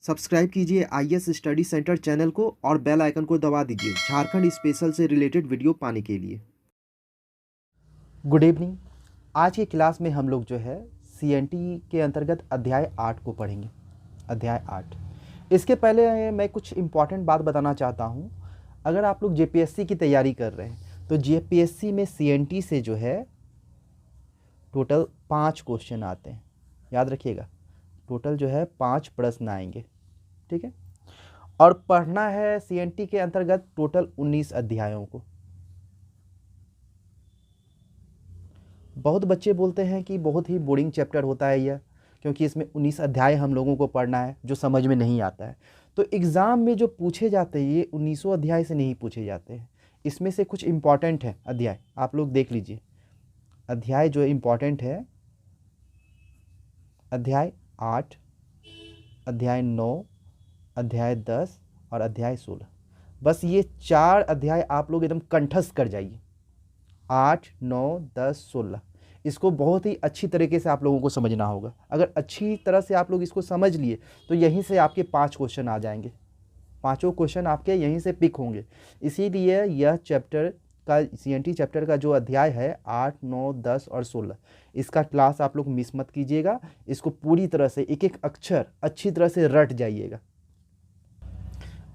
Subscribe कीजिए IAS study centre channel को और बेल आइकन को दबा दीजिए झारखंड स्पेशल से रिलेटेड वीडियो पाने के लिए। Good evening. आज की क्लास में हम लोग जो है सीएनटी के अंतर्गत अध्याय 8 को पढ़ेंगे। अध्याय 8। इसके पहले मैं कुछ इम्पॉर्टेंट बात बताना चाहता हूँ। अगर आप लोग जेपीएससी की तैयारी कर रहे हैं तो जेपीएससी में सीएनटी से जो है टोटल 5 क्वेश्चन आते हैं, याद रखिएगा। टोटल जो है 5 प्रश्न आएंगे, ठीक है। और पढ़ना है सीएनटी के अंतर्गत टोटल 19 अध्यायों को। बहुत बच्चे बोलते हैं कि बहुत ही बोरिंग चैप्टर होता है यह, क्योंकि इसमें 19 अध्याय हम लोगों को पढ़ना है जो समझ में नहीं आता है। तो एग्ज़ाम में जो पूछे जाते हैं ये 19 अध्याय से नहीं पूछे जाते हैं। इसमें से कुछ इम्पॉर्टेंट है अध्याय, आप लोग देख लीजिए। अध्याय जो इम्पॉर्टेंट है, अध्याय 8, अध्याय 9, अध्याय 10 और अध्याय 16। बस ये 4 अध्याय आप लोग एकदम कंठस्थ कर जाइए। 8, 9, 10, 16 इसको बहुत ही अच्छी तरीके से आप लोगों को समझना होगा। अगर अच्छी तरह से आप लोग इसको समझ लिए तो यहीं से आपके 5 क्वेश्चन आ जाएंगे। 5 क्वेश्चन आपके यहीं से पिक होंगे। इसीलिए यह चैप्टर का सीएनटी चैप्टर का जो अध्याय है 8, 9, 10 और 16, इसका क्लास आप लोग मिस मत कीजिएगा। इसको पूरी तरह से एक एक अक्षर अच्छी तरह से रट जाइएगा।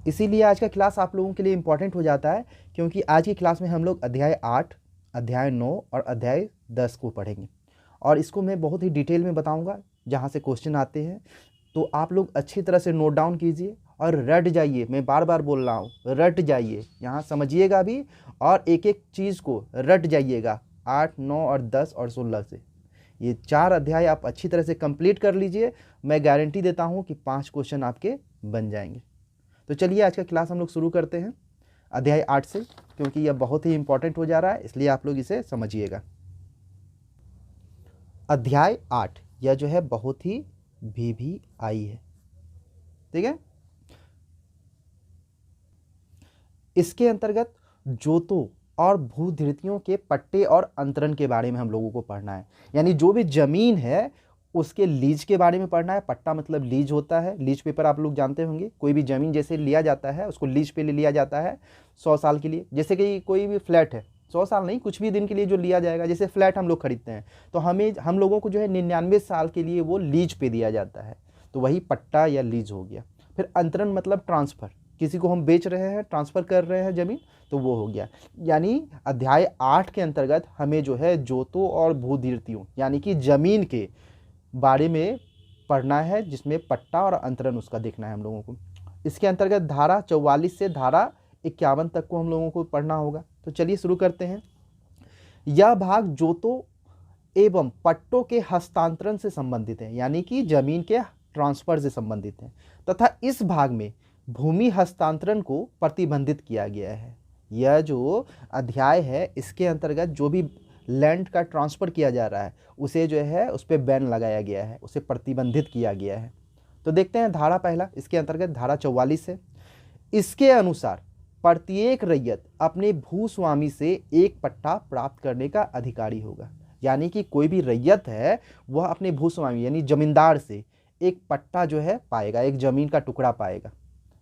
इसीलिए आज का क्लास आप लोगों के लिए इम्पॉर्टेंट हो जाता है, क्योंकि आज की क्लास में हम लोग अध्याय 8, अध्याय 9 और अध्याय 10 को पढ़ेंगे। और इसको मैं बहुत ही डिटेल में बताऊंगा जहाँ से क्वेश्चन आते हैं। तो आप लोग अच्छी तरह से नोट डाउन कीजिए और रट जाइए। मैं बार बार बोल रहा हूँ, रट जाइए। यहाँ समझिएगा भी और एक एक चीज़ को रट जाइएगा। 8, 9 और 10 और 16 से ये 4 अध्याय आप अच्छी तरह से कंप्लीट कर लीजिए। मैं गारंटी देता हूँ कि 5 क्वेश्चन आपके बन जाएंगे। तो चलिए आज का क्लास हम लोग शुरू करते हैं अध्याय 8 से, क्योंकि यह बहुत ही इंपॉर्टेंट हो जा रहा है, इसलिए आप लोग इसे समझिएगा। अध्याय 8 यह जो है बहुत ही VVI है, ठीक है। इसके अंतर्गत जोतों और भूधृतियों के पट्टे और अंतरण के बारे में हम लोगों को पढ़ना है। यानी जो भी जमीन है उसके लीज के बारे में पढ़ना है। पट्टा मतलब लीज होता है। लीज पेपर आप लोग जानते होंगे। कोई भी ज़मीन जैसे लिया जाता है उसको लीज पे ले लिया जाता है 100 साल के लिए। जैसे कि कोई भी फ्लैट है, 100 साल नहीं, कुछ भी दिन के लिए जो लिया जाएगा। जैसे फ्लैट हम लोग खरीदते हैं तो हम लोगों को जो है 99 साल के लिए वो लीज पे दिया जाता है, तो वही पट्टा या लीज हो गया। फिर अंतरण मतलब ट्रांसफ़र, किसी को हम बेच रहे हैं, ट्रांसफ़र कर रहे हैं ज़मीन, तो वो हो गया। यानी अध्याय 8 के अंतर्गत हमें जो है जोतों और भूधृतियों यानी कि ज़मीन के बारे में पढ़ना है, जिसमें पट्टा और अंतरण उसका देखना है हम लोगों को। इसके अंतर्गत धारा 44 से धारा 51 तक को हम लोगों को पढ़ना होगा। तो चलिए शुरू करते हैं। यह भाग जोतों एवं पट्टों के हस्तांतरण से संबंधित है, यानी कि जमीन के ट्रांसफर से संबंधित है, तथा इस भाग में भूमि हस्तांतरण को प्रतिबंधित किया गया है। यह जो अध्याय है इसके अंतर्गत जो भी लैंड का ट्रांसफ़र किया जा रहा है उसे जो है उस पर बैन लगाया गया है, उसे प्रतिबंधित किया गया है। तो देखते हैं धारा पहला, इसके अंतर्गत धारा 44 है। इसके अनुसार प्रत्येक रैयत अपने भूस्वामी से एक पट्टा प्राप्त करने का अधिकारी होगा। यानी कि कोई भी रैयत है वह अपने भूस्वामी यानी जमींदार से एक पट्टा जो है पाएगा, एक जमीन का टुकड़ा पाएगा।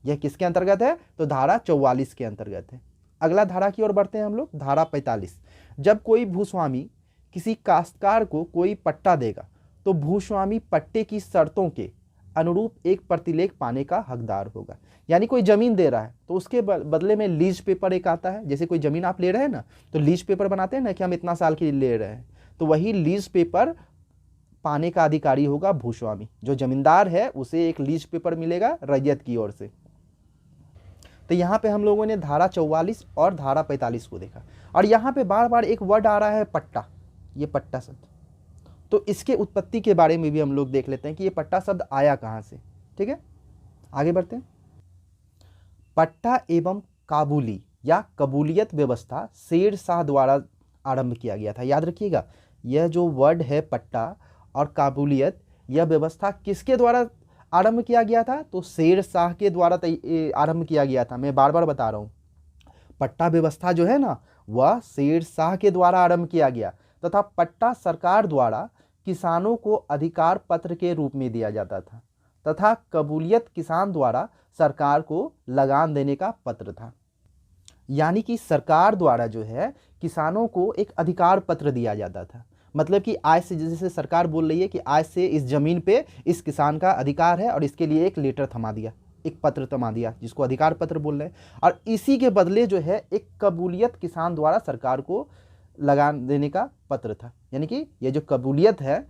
यह किसके अंतर्गत है? तो धारा 44 के अंतर्गत है। अगला धारा की ओर बढ़ते हैं हम लोग, धारा 45। जब कोई भूस्वामी किसी काश्तकार को कोई पट्टा देगा तो भूस्वामी पट्टे की शर्तों के अनुरूप एक प्रतिलेख पाने का हकदार होगा। यानी कोई ज़मीन दे रहा है तो उसके बदले में लीज पेपर एक आता है। जैसे कोई ज़मीन आप ले रहे हैं ना, तो लीज पेपर बनाते हैं ना कि हम इतना साल के लिए ले रहे हैं, तो वही लीज पेपर पाने का अधिकारी होगा भूस्वामी। जो जमींदार है उसे एक लीज पेपर मिलेगा रैयत की ओर से। तो यहाँ पे हम लोगों ने धारा 44 और धारा 45 को देखा। और यहाँ पे बार बार एक वर्ड आ रहा है पट्टा, ये पट्टा शब्द। तो इसके उत्पत्ति के बारे में भी हम लोग देख लेते हैं कि ये पट्टा शब्द आया कहाँ से, ठीक है। आगे बढ़ते हैं। पट्टा एवं काबूली या कबूलियत व्यवस्था शेर शाह द्वारा आरंभ किया गया था। याद रखिएगा, यह जो वर्ड है पट्टा और काबूलियत, यह व्यवस्था किसके द्वारा आरंभ किया गया था? तो शेर शाह के द्वारा आरंभ किया गया था। मैं बार बार बता रहा हूँ, पट्टा व्यवस्था जो है ना वह शेर शाह के द्वारा आरंभ किया गया, तथा पट्टा सरकार द्वारा किसानों को अधिकार पत्र के रूप में दिया जाता था, तथा कबूलियत किसान द्वारा सरकार को लगान देने का पत्र था। यानी कि सरकार द्वारा जो है किसानों को एक अधिकार पत्र दिया जाता था। मतलब कि आज से, जैसे सरकार बोल रही है कि आज से इस जमीन पे इस किसान का अधिकार है और इसके लिए एक लेटर थमा दिया, एक पत्र थमा दिया, जिसको अधिकार पत्र बोल रहे हैं। और इसी के बदले जो है एक कबूलियत किसान द्वारा सरकार को लगान देने का पत्र था। यानी कि ये जो कबूलियत है,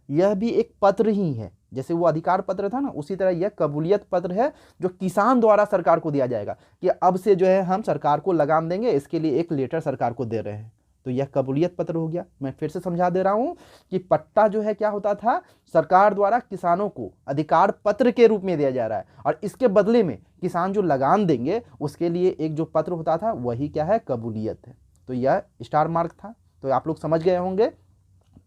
यह भी एक पत्र ही है। जैसे वो अधिकार पत्र था ना, उसी तरह यह कबूलियत पत्र है जो किसान द्वारा सरकार को दिया जाएगा कि अब से जो है हम सरकार को लगान देंगे, इसके लिए एक लेटर सरकार को दे रहे हैं। तो यह कबूलियत पत्र हो गया। मैं फिर से समझा दे रहा हूं कि पट्टा जो है क्या होता था, सरकार द्वारा किसानों को अधिकार पत्र के रूप में दिया जा रहा है और इसके बदले में किसान जो लगान देंगे उसके लिए एक जो पत्र होता था वही क्या है, कबूलियत है। तो यह स्टार मार्क था। तो आप लोग समझ गए होंगे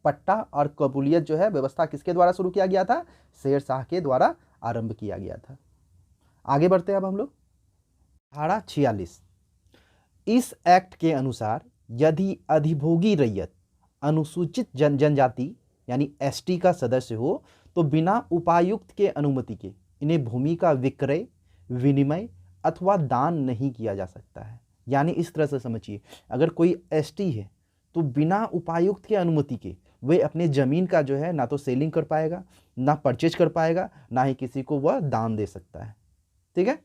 पट्टा और कबूलियत जो है व्यवस्था किसके द्वारा शुरू किया गया था, शेर शाह के द्वारा आरंभ किया गया था। आगे बढ़ते हैं अब हम लोग। धारा 46, इस एक्ट के अनुसार यदि अधिभोगी रैयत अनुसूचित जनजाति यानी एसटी का सदस्य हो तो बिना उपायुक्त के अनुमति के इन्हें भूमि का विक्रय, विनिमय अथवा दान नहीं किया जा सकता है। यानी इस तरह से समझिए, अगर कोई एसटी है तो बिना उपायुक्त के अनुमति के वे अपने ज़मीन का जो है ना तो सेलिंग कर पाएगा, ना परचेज कर पाएगा, ना ही किसी को वह दान दे सकता है। ठीक है।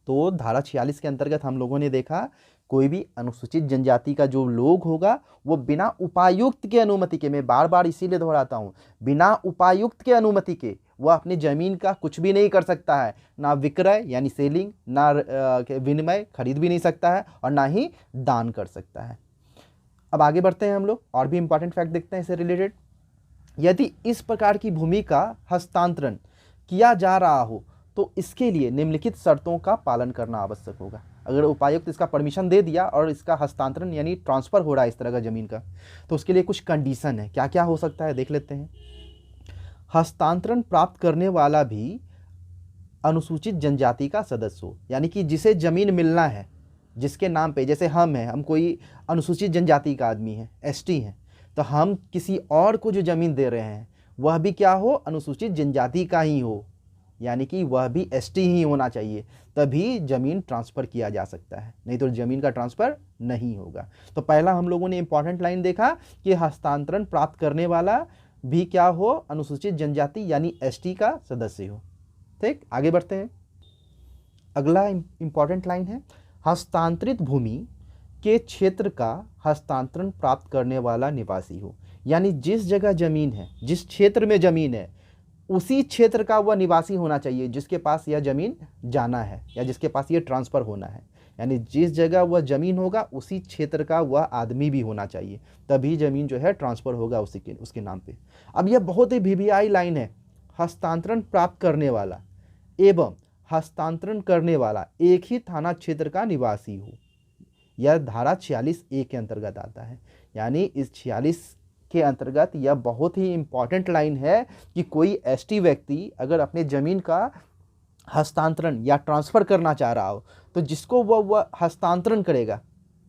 तो धारा 46 के अंतर्गत हम लोगों ने देखा कोई भी अनुसूचित जनजाति का जो लोग होगा वो बिना उपायुक्त के अनुमति के, मैं बार बार इसीलिए दोहराता हूँ, बिना उपायुक्त के अनुमति के वह अपनी ज़मीन का कुछ भी नहीं कर सकता है। ना विक्रय यानी सेलिंग, ना विनिमय खरीद भी नहीं सकता है, और ना ही दान कर सकता है। अब आगे बढ़ते हैं हम लोग, और भी इंपॉर्टेंट फैक्ट देखते हैं इससे रिलेटेड। यदि इस प्रकार की भूमि का हस्तांतरण किया जा रहा हो तो इसके लिए निम्नलिखित शर्तों का पालन करना आवश्यक होगा। अगर उपायुक्त इसका परमिशन दे दिया और इसका हस्तांतरण यानी ट्रांसफ़र हो रहा है इस तरह का ज़मीन का, तो उसके लिए कुछ कंडीशन है। क्या क्या हो सकता है देख लेते हैं। हस्तांतरण प्राप्त करने वाला भी अनुसूचित जनजाति का सदस्य हो, यानी कि जिसे ज़मीन मिलना है, जिसके नाम पे, जैसे हम कोई अनुसूचित जनजाति का आदमी है, एसटी है, तो हम किसी और को जो ज़मीन दे रहे हैं वह भी क्या हो, अनुसूचित जनजाति का ही हो, यानी कि वह भी एसटी ही होना चाहिए, तभी ज़मीन ट्रांसफ़र किया जा सकता है, नहीं तो ज़मीन का ट्रांसफ़र नहीं होगा। तो पहला हम लोगों ने इंपॉर्टेंट लाइन देखा कि हस्तांतरण प्राप्त करने वाला भी क्या हो, अनुसूचित जनजाति यानी एसटी का सदस्य हो। ठीक, आगे बढ़ते हैं। अगला इंपॉर्टेंट लाइन है, हस्तांतरित भूमि के क्षेत्र का हस्तांतरण प्राप्त करने वाला निवासी हो, यानी जिस जगह ज़मीन है, जिस क्षेत्र में ज़मीन है, उसी क्षेत्र का वह निवासी होना चाहिए जिसके पास यह ज़मीन जाना है या जिसके पास यह ट्रांसफ़र होना है। यानी जिस जगह वह ज़मीन होगा उसी क्षेत्र का वह आदमी भी होना चाहिए, तभी ज़मीन जो है ट्रांसफ़र होगा उसके नाम पे। अब यह बहुत ही वीवीआई लाइन है, हस्तांतरण प्राप्त करने वाला एवं हस्तांतरण करने वाला एक ही थाना क्षेत्र का निवासी हो। यह धारा 46A के अंतर्गत आता है। यानी इस 46 के अंतर्गत यह बहुत ही इम्पॉर्टेंट लाइन है कि कोई एसटी व्यक्ति अगर अपने ज़मीन का हस्तांतरण या ट्रांसफ़र करना चाह रहा हो तो जिसको वह हस्तांतरण करेगा,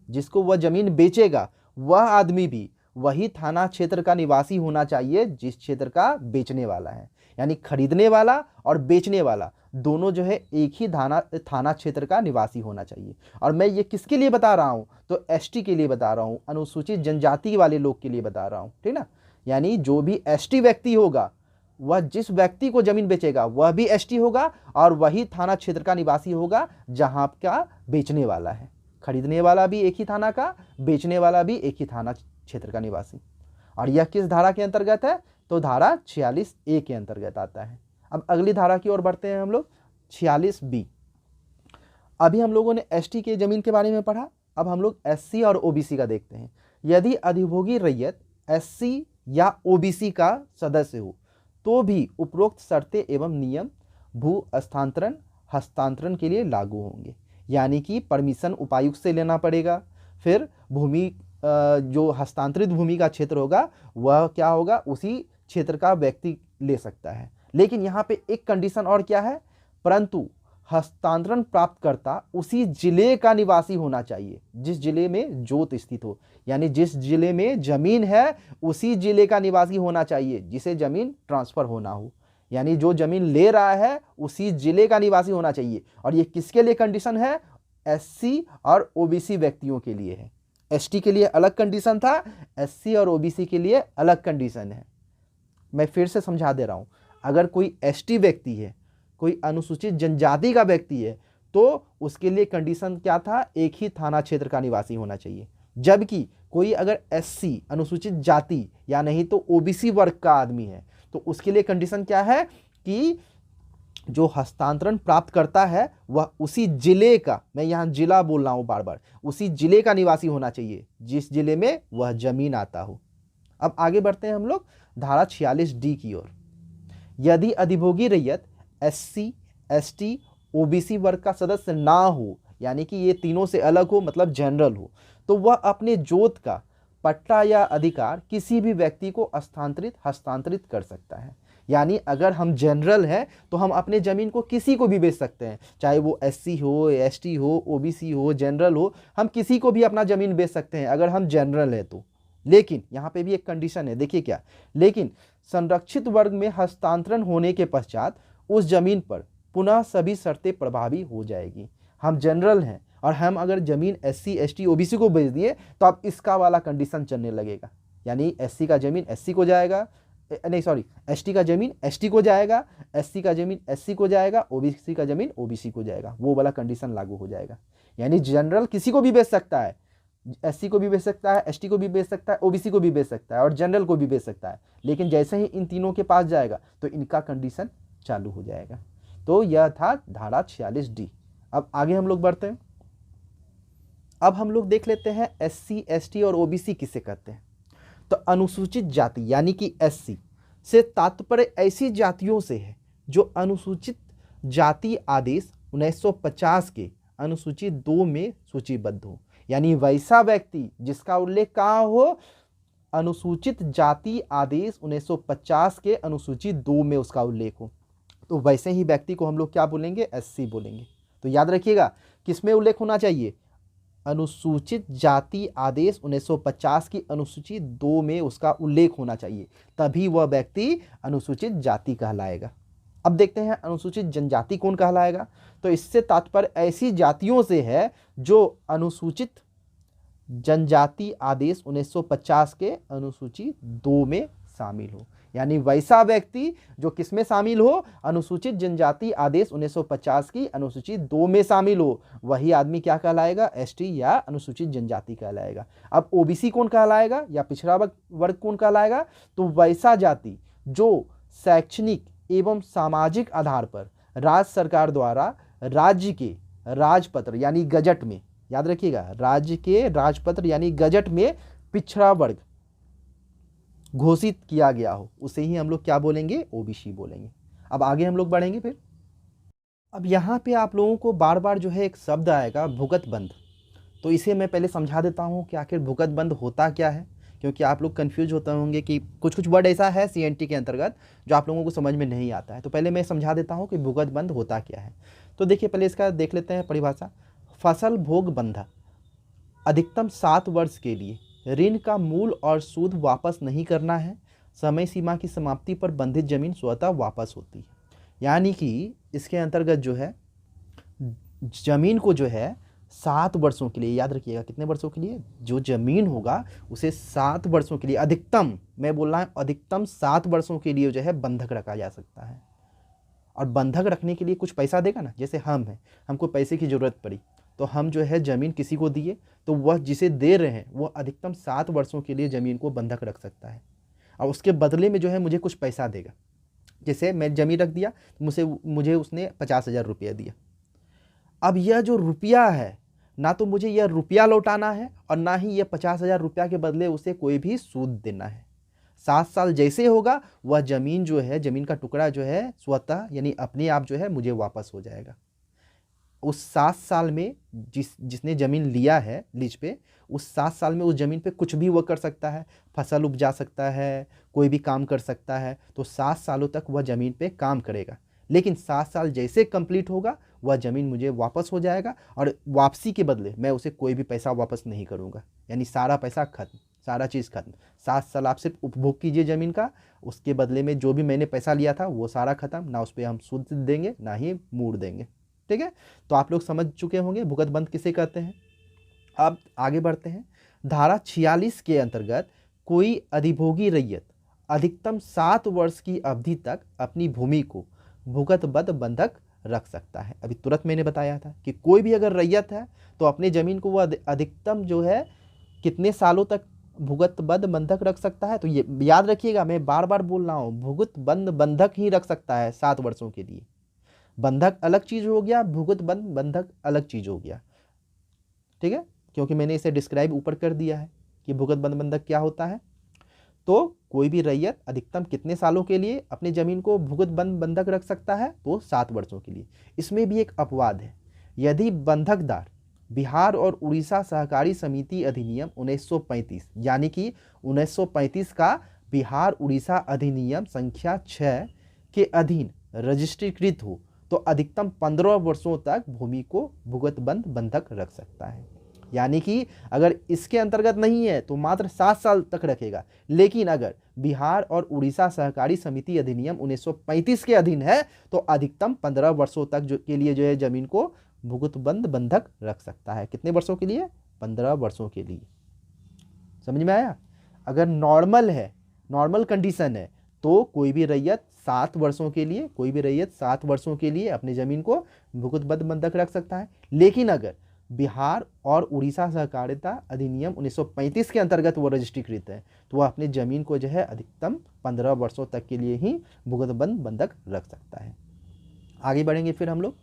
जिसको वह ज़मीन बेचेगा, वह आदमी भी वही थाना क्षेत्र का निवासी होना चाहिए जिस क्षेत्र का बेचने वाला है। यानी खरीदने वाला और बेचने वाला दोनों जो है एक ही थाना क्षेत्र का निवासी होना चाहिए। और मैं ये किसके लिए बता रहा हूँ, तो एसटी के लिए बता रहा हूँ, अनुसूचित जनजाति वाले लोग के लिए बता रहा हूँ। ठीक ना। यानी जो भी एसटी व्यक्ति होगा वह जिस व्यक्ति को ज़मीन बेचेगा वह भी एसटी होगा और वही थाना क्षेत्र का निवासी होगा जहाँ का बेचने वाला है। खरीदने वाला भी एक ही थाना का, बेचने वाला भी एक ही थाना क्षेत्र का निवासी। और यह किस धारा के अंतर्गत है, तो धारा 46A के अंतर्गत आता है। अब अगली धारा की ओर बढ़ते हैं हम लोग, 46B। अभी हम लोगों ने एसटी के ज़मीन के बारे में पढ़ा, अब हम लोग एससी और ओबीसी का देखते हैं। यदि अधिभोगी रैयत एससी या ओबीसी का सदस्य हो तो भी उपरोक्त शर्तें एवं नियम भू हस्तांतरण के लिए लागू होंगे। यानी कि परमिशन उपायुक्त से लेना पड़ेगा, फिर भूमि जो हस्तांतरित भूमि का क्षेत्र होगा वह क्या होगा, उसी क्षेत्र का व्यक्ति ले सकता है। लेकिन यहाँ पे एक कंडीशन और क्या है, परंतु हस्तांतरण प्राप्तकर्ता उसी जिले का निवासी होना चाहिए जिस जिले में जोत स्थित हो। यानी जिस जिले में जमीन है उसी जिले का निवासी होना चाहिए जिसे जमीन ट्रांसफर होना हो। यानी जो जमीन ले रहा है उसी जिले का निवासी होना चाहिए। और ये किसके लिए कंडीशन है? एससी और ओबीसी व्यक्तियों के लिए है। एसटी के लिए अलग कंडीशन था, एससी और ओबीसी के लिए अलग कंडीशन है। मैं फिर से समझा दे रहा हूं, अगर कोई एसटी व्यक्ति है, कोई अनुसूचित जनजाति का व्यक्ति है, तो उसके लिए कंडीशन क्या था? एक ही थाना क्षेत्र का निवासी होना चाहिए। जबकि कोई अगर एससी अनुसूचित जाति या नहीं तो ओबीसी वर्ग का आदमी है तो उसके लिए कंडीशन क्या है कि जो हस्तांतरण प्राप्त करता है वह उसी जिले का, मैं यहां जिला बोल रहा हूं बार बार, उसी जिले का निवासी होना चाहिए जिस जिले में वह जमीन आता हो। अब आगे बढ़ते हैं हम लोग धारा 46D की ओर। यदि अधिभोगी रैयत एससी, एसटी, ओबीसी वर्ग का सदस्य ना हो, यानी कि ये तीनों से अलग हो, मतलब जनरल हो, तो वह अपने जोत का पट्टा या अधिकार किसी भी व्यक्ति को हस्तांतरित कर सकता है। यानी अगर हम जनरल हैं तो हम अपने जमीन को किसी को भी बेच सकते हैं, चाहे वो एससी हो, एसटी हो, ओबीसी हो, जनरल हो, हम किसी को भी अपना जमीन बेच सकते हैं अगर हम जनरल है तो। लेकिन यहाँ पे भी एक कंडीशन है, देखिए क्या, लेकिन संरक्षित वर्ग में हस्तांतरण होने के पश्चात उस जमीन पर पुनः सभी शर्तें प्रभावी हो जाएगी। हम जनरल हैं और हम अगर जमीन एससी, एसटी, ओबीसी को बेच दिए तो अब इसका वाला कंडीशन चलने लगेगा। यानी एससी का जमीन एससी को जाएगा, नहीं सॉरी, एसटी का जमीन एसटी को जाएगा, एससी का जमीन एससी को जाएगा, ओबीसी का जमीन ओबीसी को जाएगा, वो वाला कंडीशन लागू हो जाएगा। यानी जनरल किसी को भी बेच सकता है, एससी को भी बेच सकता है, एसटी को भी बेच सकता है, ओबीसी को भी बेच सकता है और जनरल को भी बेच सकता है। लेकिन जैसे ही इन तीनों के पास जाएगा तो इनका कंडीशन चालू हो जाएगा। तो यह था धारा 46D। अब आगे हम लोग बढ़ते हैं। अब हम लोग देख लेते हैं एससी, एसटी और ओबीसी किसे कहते हैं। तो अनुसूचित जाति यानी कि एससी से तात्पर्य ऐसी जातियों से है जो अनुसूचित जाति आदेश 1950 के अनुसूची 2 में सूचीबद्ध हो। यानी वैसा व्यक्ति जिसका उल्लेख कहाँ हो? अनुसूचित जाति आदेश 1950 के अनुसूची 2 में उसका उल्लेख हो, तो वैसे ही व्यक्ति को हम लोग क्या बोलेंगे? एससी बोलेंगे। तो याद रखिएगा किसमें उल्लेख होना चाहिए? अनुसूचित जाति आदेश 1950 की अनुसूची 2 में उसका उल्लेख होना चाहिए, तभी वह व्यक्ति अनुसूचित जाति कहलाएगा। अब देखते हैं अनुसूचित जनजाति कौन कहलाएगा। तो इससे तात्पर्य ऐसी जातियों से है जो अनुसूचित जनजाति आदेश 1950 के अनुसूची 2 में शामिल हो। यानी वैसा व्यक्ति जो किसमें शामिल हो? अनुसूचित जनजाति आदेश 1950 की अनुसूची 2 में शामिल हो, वही आदमी क्या कहलाएगा? एसटी या अनुसूचित जनजाति कहलाएगा। अब ओबीसी कौन कहलाएगा या पिछड़ा वर्ग कौन कहलाएगा? तो वैसा जाति जो शैक्षणिक एवं सामाजिक आधार पर राज्य सरकार द्वारा राज्य के राजपत्र यानी गजट में, याद रखिएगा, राज्य के राजपत्र यानी गजट में पिछड़ा वर्ग घोषित किया गया हो, उसे ही हम लोग क्या बोलेंगे? ओबीसी बोलेंगे। अब आगे हम लोग बढ़ेंगे फिर। अब यहाँ पे आप लोगों को बार बार जो है एक शब्द आएगा भुगत बंध, तो इसे मैं पहले समझा देता हूँ कि आखिर भुगत बंध होता क्या है, क्योंकि आप लोग कंफ्यूज होते होंगे कि कुछ वर्ड ऐसा है सीएनटी के अंतर्गत जो आप लोगों को समझ में नहीं आता है। तो पहले मैं समझा देता हूँ कि भुगत बंध होता क्या है। तो देखिए पहले इसका देख लेते हैं परिभाषा। फसल भोग बंध अधिकतम 7 वर्ष के लिए ऋण का मूल और सूद वापस नहीं करना है। समय सीमा की समाप्ति पर बंधित जमीन स्वतः वापस होती है। यानी कि इसके अंतर्गत जो है जमीन को जो है 7 वर्षों के लिए, याद रखिएगा कितने वर्षों के लिए, जो जमीन होगा उसे 7 वर्षों के लिए, अधिकतम मैं बोल रहा हूँ अधिकतम 7 वर्षों के लिए जो है बंधक रखा जा सकता है। और बंधक रखने के लिए कुछ पैसा देगा ना, जैसे हम हैं, हमको पैसे की ज़रूरत पड़ी तो हम जो है ज़मीन किसी को दिए, तो वह जिसे दे रहे हैं वह अधिकतम 7 वर्षों के लिए ज़मीन को बंधक रख सकता है और उसके बदले में जो है मुझे कुछ पैसा देगा। जैसे मैं ज़मीन रख दिया तो मुझे उसने 50,000 रुपया दिया। अब यह जो रुपया है, ना तो मुझे यह रुपया लौटाना है और ना ही यह 50,000 रुपया के बदले उसे कोई भी सूद देना है। 7 साल जैसे होगा वह ज़मीन जो है, ज़मीन का टुकड़ा जो है स्वतः यानी अपने आप जो है मुझे वापस हो जाएगा। उस 7 साल में जिसने ज़मीन लिया है लीज पे, उस 7 साल में उस ज़मीन पे कुछ भी वह कर सकता है, फसल उपजा सकता है, कोई भी काम कर सकता है। तो 7 सालों तक वह ज़मीन पे काम करेगा, लेकिन 7 साल जैसे कंप्लीट होगा वह ज़मीन मुझे वापस हो जाएगा और वापसी के बदले मैं उसे कोई भी पैसा वापस नहीं करूँगा। यानी सारा पैसा खत्म, सारा चीज़ खत्म। 7 साल आप सिर्फ उपभोग कीजिए ज़मीन का, उसके बदले में जो भी मैंने पैसा लिया था वो सारा खत्म, ना उस पर हम सूद देंगे ना ही मूड़ देंगे। ठीक है, तो आप लोग समझ चुके होंगे भुगत बंद किसे कहते हैं। अब आगे बढ़ते हैं। धारा 46 के अंतर्गत कोई अधिभोगी रैयत अधिकतम 7 वर्ष की अवधि तक अपनी भूमि को भुगतबद्ध बंधक रख सकता है। अभी तुरंत मैंने बताया था कि कोई भी अगर रैयत है तो अपनी ज़मीन को वह अधिकतम जो है कितने सालों तक भुगतबद्ध बंधक रख सकता है। तो ये याद रखिएगा, मैं बार बार बोल रहा हूँ, भुगतबद्ध बंधक ही रख सकता है 7 वर्षों के लिए। बंधक अलग चीज़ हो गया, भुगतबद्ध बंधक अलग चीज़ हो गया। ठीक है, क्योंकि मैंने इसे डिस्क्राइब ऊपर कर दिया है कि भुगतबद्ध बंधक क्या होता है। तो कोई भी रैयत अधिकतम कितने सालों के लिए अपनी ज़मीन को भुगतबद्ध बंधक रख सकता है, तो 7 वर्षों के लिए। इसमें भी एक अपवाद है। यदि बंधकदार बिहार और उड़ीसा सहकारी समिति अधिनियम 1935 यानी कि 1935 का बिहार उड़ीसा अधिनियम संख्या 6 के अधीन रजिस्ट्रीकृत हो तो अधिकतम 15 वर्षों तक भूमि को भुगतबद्ध बंधक रख सकता है। यानी कि अगर इसके अंतर्गत नहीं है तो मात्र 7 साल तक रखेगा, लेकिन अगर बिहार और उड़ीसा सहकारी समिति अधिनियम 1935 के अधीन है तो अधिकतम 15 वर्षों तक के लिए जो है जमीन को भुगतबद्ध बंधक रख सकता है। कितने वर्षों के लिए? 15 वर्षों के लिए। समझ में आया? अगर नॉर्मल है, नॉर्मल कंडीशन है, तो कोई भी रैयत 7 वर्षों के लिए, कोई भी रैयत 7 वर्षों के लिए अपनी जमीन को भुगतबद्ध बंधक रख सकता है। लेकिन अगर बिहार और उड़ीसा सहकारिता अधिनियम 1935 के अंतर्गत वो रजिस्ट्रीकृत है तो वह अपनी जमीन को जो है अधिकतम 15 वर्षों तक के लिए ही भुगतबद्ध बंधक रख सकता है। आगे बढ़ेंगे फिर हम लोग।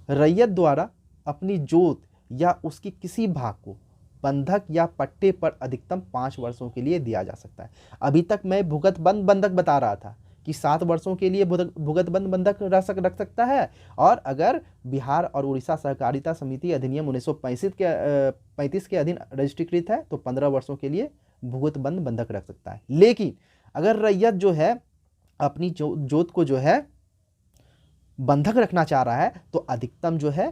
रैयत द्वारा अपनी जोत या उसकी किसी भाग को बंधक या पट्टे पर अधिकतम 5 वर्षों के लिए दिया जा सकता है। अभी तक मैं भुगतबद्ध बंधक बता रहा था कि 7 वर्षों के लिए भुगतबद्ध बंधक रख सकता है, और अगर बिहार और उड़ीसा सहकारिता समिति अधिनियम 1935 के अधीन रजिस्ट्रीकृत है तो 15 वर्षों के लिए भुगतबद्ध बंधक रख सकता है। लेकिन अगर रैयत जो है अपनी जोत को जो है बंधक रखना चाह रहा है तो अधिकतम जो है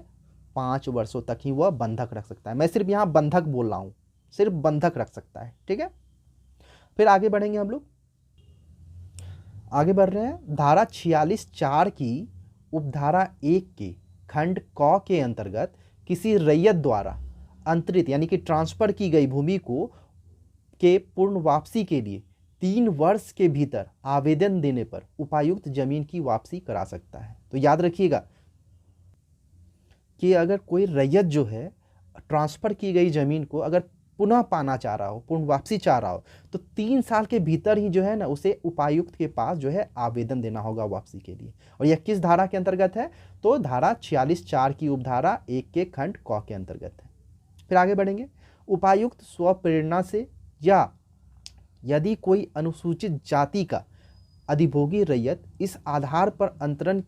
5 वर्षों तक ही वह बंधक रख सकता है। मैं सिर्फ यहाँ बंधक बोल रहा हूँ, सिर्फ बंधक रख सकता है। ठीक है, फिर आगे बढ़ेंगे हम लोग। आगे बढ़ रहे हैं। धारा 46(4) की उपधारा 1 के खंड क के अंतर्गत किसी रैयत द्वारा अंतरित यानी कि ट्रांसफर की गई भूमि को के पूर्ण वापसी के लिए 3 वर्ष के भीतर आवेदन देने पर उपायुक्त जमीन की वापसी करा सकता है। तो याद रखिएगा कि अगर कोई रैयत जो है ट्रांसफर की गई जमीन को अगर पुनः पाना चाह रहा हो, पूर्ण वापसी चाह रहा हो, तो 3 साल के भीतर ही जो है ना उसे उपायुक्त के पास जो है आवेदन देना होगा वापसी के लिए। और यह किस धारा के अंतर्गत है? तो धारा 46(4) की उपधारा 1 के खंड क के अंतर्गत है। फिर आगे बढ़ेंगे। उपायुक्त स्वप्रेरणा से या यदि कोई अनुसूचित जाति का अधिभोगी रैयत इस आधार पर अंतरण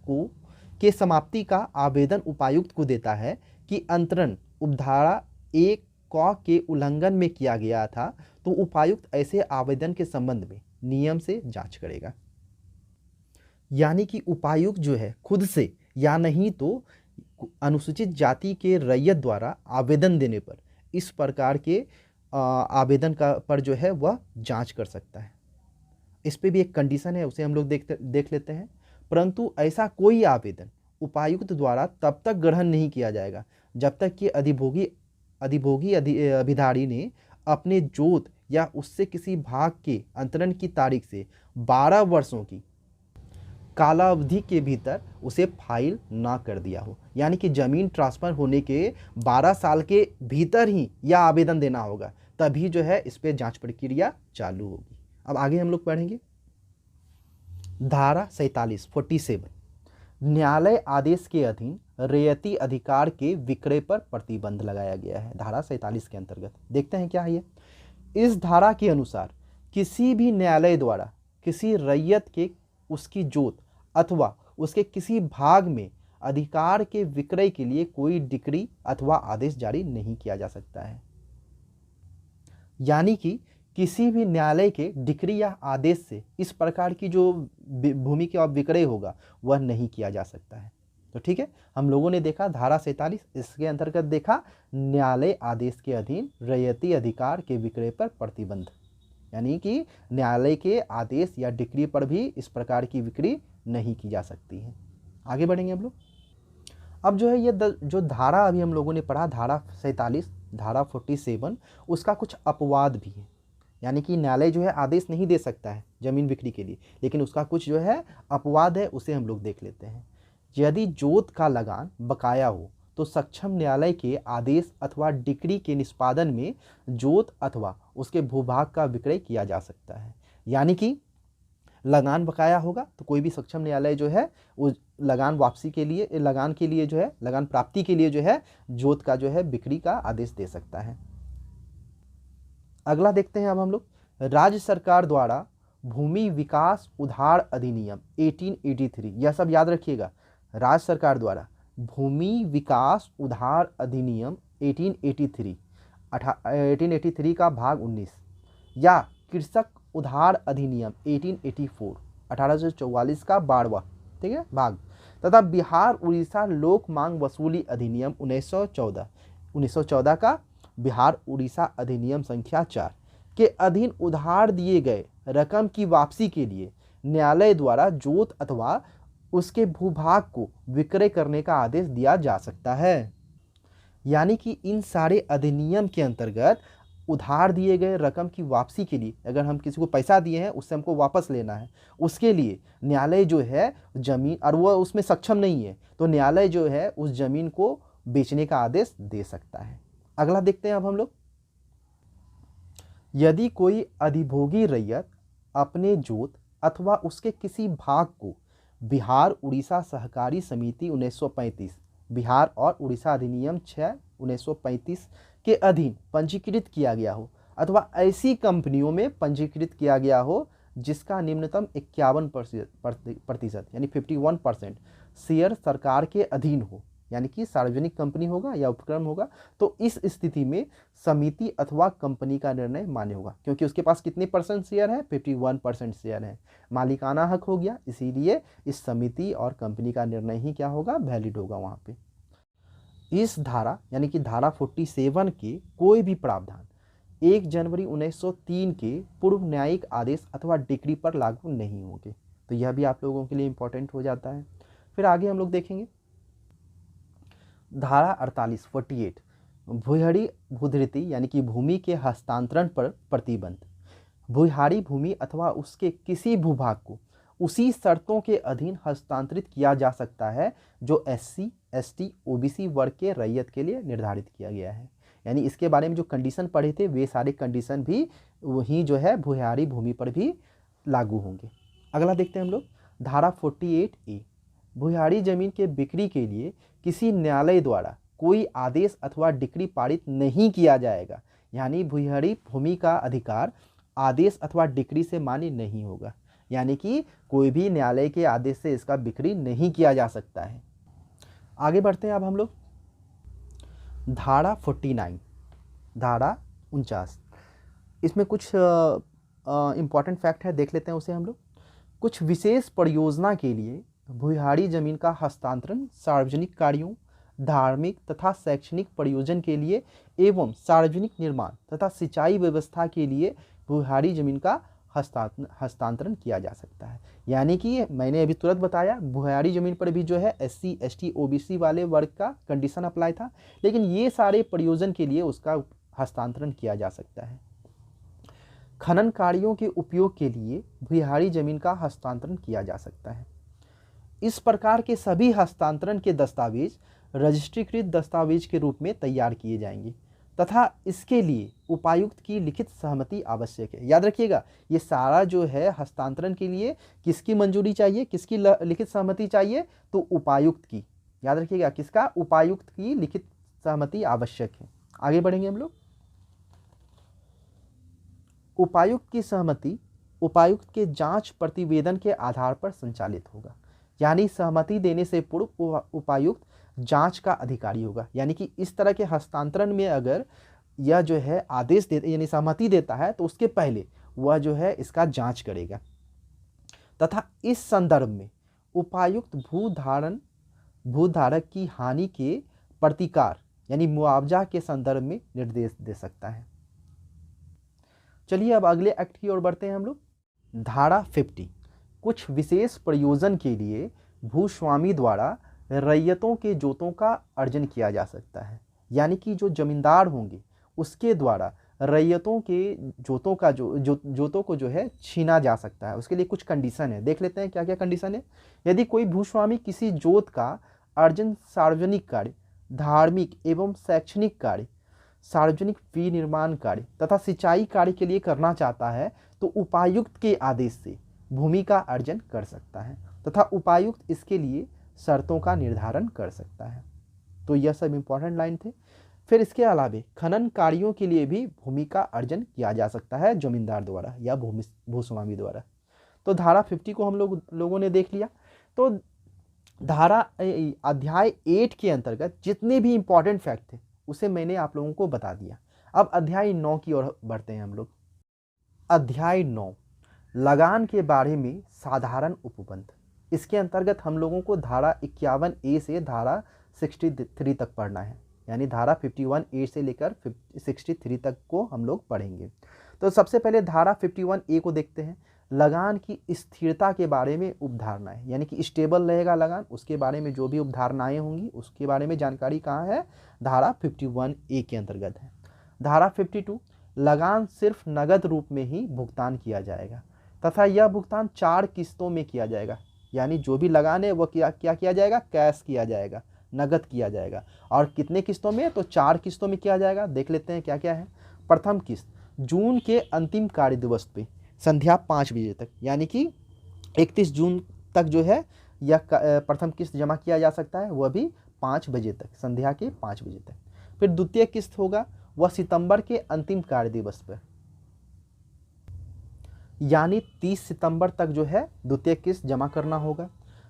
के समाप्ति का आवेदन उपायुक्त को देता है कि अंतरण उपधारा 1 क के उल्लंघन में किया गया था, तो उपायुक्त ऐसे आवेदन के संबंध में नियम से जांच करेगा। यानी कि उपायुक्त जो है खुद से या नहीं तो अनुसूचित जाति के रैयत द्वारा आवेदन देने पर इस प्रकार के आवेदन पर जो है वह जांच कर सकता है। इस पे भी एक कंडीशन है, उसे हम लोग देख लेते हैं। परंतु ऐसा कोई आवेदन उपायुक्त द्वारा तब तक ग्रहण नहीं किया जाएगा जब तक कि अधिभोगी अभिधारी ने अपने जोत या उससे किसी भाग के अंतरण की तारीख से 12 वर्षों की कालावधि के भीतर उसे फाइल ना कर दिया हो। यानी कि जमीन ट्रांसफर होने के 12 साल के भीतर ही यह आवेदन देना होगा, तभी जो है इस पे जांच प्रक्रिया चालू होगी। अब आगे हम लोग पढ़ेंगे। धारा 47 न्यायालय आदेश के अधीन रैयती अधिकार के विक्रय पर प्रतिबंध लगाया गया है। धारा 47 के अंतर्गत देखते हैं क्या है ये। इस धारा के अनुसार किसी भी न्यायालय द्वारा किसी रैयत के उसकी जोत अथवा उसके किसी भाग में अधिकार के विक्रय के लिए कोई डिक्री अथवा आदेश जारी नहीं किया जा सकता है। यानी कि किसी भी न्यायालय के डिक्री या आदेश से इस प्रकार की जो भूमि का विक्रय होगा वह नहीं किया जा सकता है। तो ठीक है, हम लोगों ने देखा धारा 47, इसके अंतर्गत देखा न्यायालय आदेश के अधीन रैयती अधिकार के विक्रय पर प्रतिबंध, यानी कि न्यायालय के आदेश या डिक्री पर भी इस प्रकार की बिक्री नहीं की जा सकती है। आगे बढ़ेंगे हम लोग। अब जो है ये जो धारा अभी हम लोगों ने पढ़ा, धारा 47, धारा 47, उसका कुछ अपवाद भी है, यानी कि न्यायालय जो है आदेश नहीं दे सकता है जमीन बिक्री के लिए, लेकिन उसका कुछ जो है अपवाद है, उसे हम लोग देख लेते हैं। यदि जोत का लगान बकाया हो तो सक्षम न्यायालय के आदेश अथवा डिक्री के निष्पादन में जोत अथवा उसके भूभाग का विक्रय किया जा सकता है। यानी कि लगान बकाया होगा तो कोई भी सक्षम न्यायालय जो है उस लगान वापसी के लिए, लगान के लिए जो है, लगान प्राप्ति के लिए जो है जोत का जो है बिक्री का आदेश दे सकता है। अगला देखते हैं अब हम लोग, राज्य सरकार द्वारा भूमि विकास उधार अधिनियम 1883, यह सब याद रखिएगा, राज्य सरकार द्वारा भूमि विकास उधार अधिनियम 1883 का भाग 19 या कृषक उधार अधिनियम 1884 1844 का 12वां, ठीक है, भाग, तथा बिहार उड़ीसा लोक मांग वसूली अधिनियम 1914 का बिहार उड़ीसा अधिनियम संख्या 4 के अधीन उधार दिए गए रकम की वापसी के लिए न्यायालय द्वारा जोत अथवा उसके भूभाग को विक्रय करने का आदेश दिया जा सकता है। यानी कि इन सारे अधिनियम के अंतर्गत उधार दिए गए रकम की वापसी के लिए, अगर हम किसी को पैसा दिए हैं उससे हमको वापस लेना है, उसके लिए न्यायालय जो है जमीन, और वह उसमें सक्षम नहीं है, तो न्यायालय जो है उस जमीन को बेचने का आदेश दे सकता है। अगला देखते हैं अब हम लोग, यदि कोई अधिभोगी रैयत अपने जोत अथवा उसके किसी भाग को बिहार उड़ीसा सहकारी समिति 1935, बिहार और उड़ीसा अधिनियम 6 1935 के अधीन पंजीकृत किया गया हो अथवा ऐसी कंपनियों में पंजीकृत किया गया हो जिसका निम्नतम 51% यानी 51% शेयर सरकार के अधीन हो, यानी कि सार्वजनिक कंपनी होगा या उपक्रम होगा, तो इस स्थिति में समिति अथवा कंपनी का निर्णय मान्य होगा, क्योंकि उसके पास कितने परसेंट शेयर है, 51% शेयर है, मालिकाना हक हो गया, इसीलिए इस समिति और कंपनी का निर्णय ही क्या होगा, वैलिड होगा वहाँ पे। इस धारा यानी कि धारा 47 के कोई भी प्रावधान 1 जनवरी 1903 के पूर्व न्यायिक आदेश अथवा डिक्री पर लागू नहीं होंगे, तो यह भी आप लोगों के लिए इंपॉर्टेंट हो जाता है। फिर आगे हम लोग देखेंगे धारा 48 भूहड़ी भूधृति यानी कि भूमि के हस्तांतरण पर प्रतिबंध। भूहारी भूमि अथवा उसके किसी भूभाग को उसी शर्तों के अधीन हस्तांतरित किया जा सकता है जो SC, ST, OBC वर्ग के रैयत के लिए निर्धारित किया गया है। यानी इसके बारे में जो कंडीशन पढ़े थे वे सारे कंडीशन भी वही जो है भूहारी भूमि पर भी लागू होंगे। अगला देखते हैं हम लोग धारा 48A, भूहारी जमीन के बिक्री के लिए किसी न्यायालय द्वारा कोई आदेश अथवा डिक्री पारित नहीं किया जाएगा, यानी भूहारी भूमि का अधिकार आदेश अथवा डिक्री से मान्य नहीं होगा, यानी कि कोई भी न्यायालय के आदेश से इसका बिक्री नहीं किया जा सकता है। आगे बढ़ते हैं अब हम लोग धारा 49, धारा 49, इसमें कुछ इम्पॉर्टेंट फैक्ट है, देख लेते हैं उसे हम लोग। कुछ विशेष परियोजना के लिए भूहारी जमीन का हस्तांतरण सार्वजनिक कार्यों, धार्मिक तथा शैक्षणिक प्रयोजन के लिए एवं सार्वजनिक निर्माण तथा सिंचाई व्यवस्था के लिए भूहारी जमीन का हस्तांतरण किया जा सकता है। यानी कि मैंने अभी तुरंत बताया भूहारी जमीन पर भी जो है SC, ST, OBC वाले वर्ग का कंडीशन अप्लाई था, लेकिन ये सारे प्रयोजन के लिए उसका हस्तांतरण किया जा सकता है। खनन कार्यों के उपयोग के लिए भूहारी जमीन का हस्तांतरण किया जा सकता है। इस प्रकार के सभी हस्तांतरण के दस्तावेज रजिस्ट्रीकृत दस्तावेज के रूप में तैयार किए जाएंगे तथा इसके लिए उपायुक्त की लिखित सहमति आवश्यक है। याद रखिएगा ये सारा जो है हस्तांतरण के लिए किसकी मंजूरी चाहिए, किसकी लिखित सहमति चाहिए, तो उपायुक्त की। याद रखिएगा किसका, उपायुक्त की लिखित सहमति आवश्यक है। आगे बढ़ेंगे हम लोग। उपायुक्त की सहमति उपायुक्त के जांच प्रतिवेदन के आधार पर संचालित होगा, यानी सहमति देने से पूर्व उपायुक्त जांच का अधिकारी होगा। यानी कि इस तरह के हस्तांतरण में अगर यह जो है आदेश देता यानी सहमति देता है तो उसके पहले वह जो है इसका जांच करेगा तथा इस संदर्भ में उपायुक्त भू धारण भूधारक की हानि के प्रतिकार यानी मुआवजा के संदर्भ में निर्देश दे सकता है। चलिए अब अगले एक्ट की ओर बढ़ते हैं हम लोग। धारा 50 कुछ विशेष प्रयोजन के लिए भूस्वामी द्वारा रैयतों के जोतों का अर्जन किया जा सकता है, यानी कि जो जमींदार होंगे उसके द्वारा रैयतों के जोतों को जो है छीना जा सकता है। उसके लिए कुछ कंडीशन है, देख लेते हैं क्या क्या कंडीशन है। यदि कोई भूस्वामी किसी जोत का अर्जन सार्वजनिक कार्य, धार्मिक एवं शैक्षणिक कार्य, सार्वजनिक विनिर्माण कार्य तथा सिंचाई कार्य के लिए करना चाहता है तो उपायुक्त के आदेश से भूमि का अर्जन कर सकता है तथा उपायुक्त इसके लिए शर्तों का निर्धारण कर सकता है। तो यह सब इंपॉर्टेंट लाइन थे। फिर इसके अलावा खनन कार्यों के लिए भी भूमि का अर्जन किया जा सकता है जमींदार द्वारा या भूस्वामी द्वारा। तो धारा 50 को हम लोगों ने देख लिया। तो धारा अध्याय 8 के अंतर्गत जितने भी इंपॉर्टेंट फैक्ट थे उसे मैंने आप लोगों को बता दिया। अब अध्याय 9 की ओर बढ़ते हैं हम लोग। अध्याय 9 लगान के बारे में साधारण उपबंध। इसके अंतर्गत हम लोगों को धारा 51A से धारा 63 तक पढ़ना है, यानी धारा 51A से लेकर 63 तक को हम लोग पढ़ेंगे। तो सबसे पहले धारा 51A को देखते हैं। लगान की स्थिरता के बारे में उपधारणाएं, यानी कि स्टेबल रहेगा लगान, उसके बारे में जो भी उपधारणाएं होंगी उसके बारे में जानकारी कहाँ है, धारा 51A के अंतर्गत है। धारा 52 लगान सिर्फ नगद रूप में ही भुगतान किया जाएगा तथा यह भुगतान 4 किस्तों में किया जाएगा, यानी जो भी लगान है वह क्या किया जाएगा, कैश किया जाएगा, नगद किया जाएगा। और कितने किस्तों में, तो 4 किस्तों में किया जाएगा। देख लेते हैं क्या क्या है। प्रथम किस्त जून के अंतिम कार्य दिवस पे संध्या 5 बजे तक, यानी कि 31 जून तक जो है यह प्रथम किस्त जमा किया जा सकता है, वह भी 5 बजे तक, संध्या के 5 बजे तक। फिर द्वितीय किस्त होगा वह सितंबर के अंतिम कार्य दिवस पर, यानी 30 सितंबर तक जो है द्वितीय किस्त जमा करना होगा।